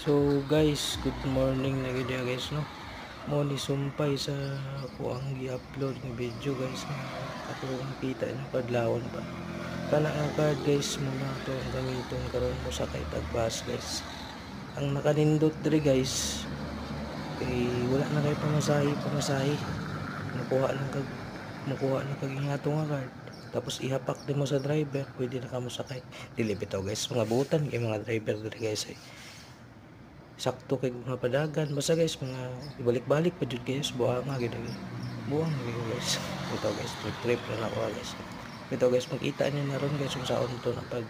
So guys, good morning na gid guys no. Mo ni sumpay sa ako ang gi-upload ng video guys na ako nakita niyo kadlawon pa. Kana ang card guys mo na to ang gamiton karon mo sa kay tagbas guys. Ang nakanindot diri guys wala na kay pamasahe. Makuha na kag ingato nga card. Tapos ihapak din mo sa driver, pwede na kamo sakay. Dili bitaw guys, mga butan kay mga driver diri guys sakto kay mga padagan basta guys mga ibalik-balik pa jud guys buang gid guys ito guys trip na ako guys ito guys makita niyo na ron guys kung saan to na pag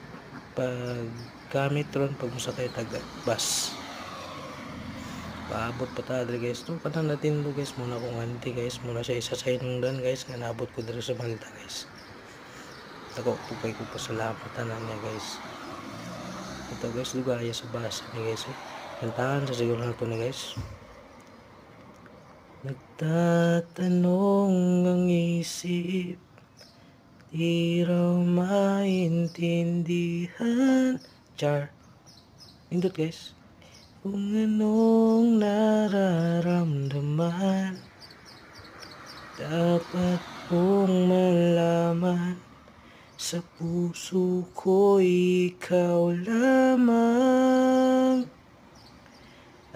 gamit ron pag musakay tag bus paabot pa ta diri guys to kada natin do guys muna kung anti guys muna siya isa sa inungdan guys nga naabot ko diri sa Malta guys ako pugay ko pasalamat tanan niya guys ito guys lugaya sa bus ni guys kantahan sa siguro na ito na guys. Nagtatanong ang isip, di raw maintindihan. Char. Indot guys. Kung anong nararamdaman, dapat mong malaman. Sa puso ko ikaw lamang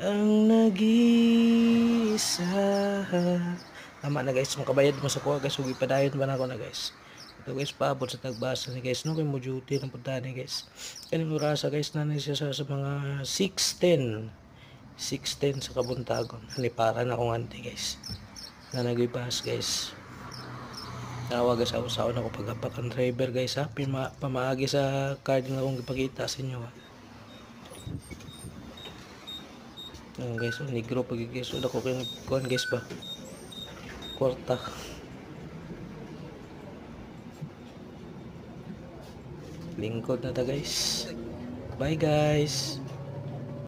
ang nag-iisa. Tama na guys, makabayad mo sa kuha guys, huwag ipadayon ba na ako na guys. Ito guys, paabot sa tagbasa ni guys, no kay mo duty ng punta ni guys. Kaning orasa guys, na siya sa mga 6:10 sa Kabuntagon. Hani para na akong anti guys na nag-ibas guys. Tawag guys, ako pag-apak ang driver guys ha, pamaagi sa card nga akong ipakita sa inyo ha. Guys, negro pag guys, udah ko kuan guys ba kwarta lingkod na ta guys. Bye guys.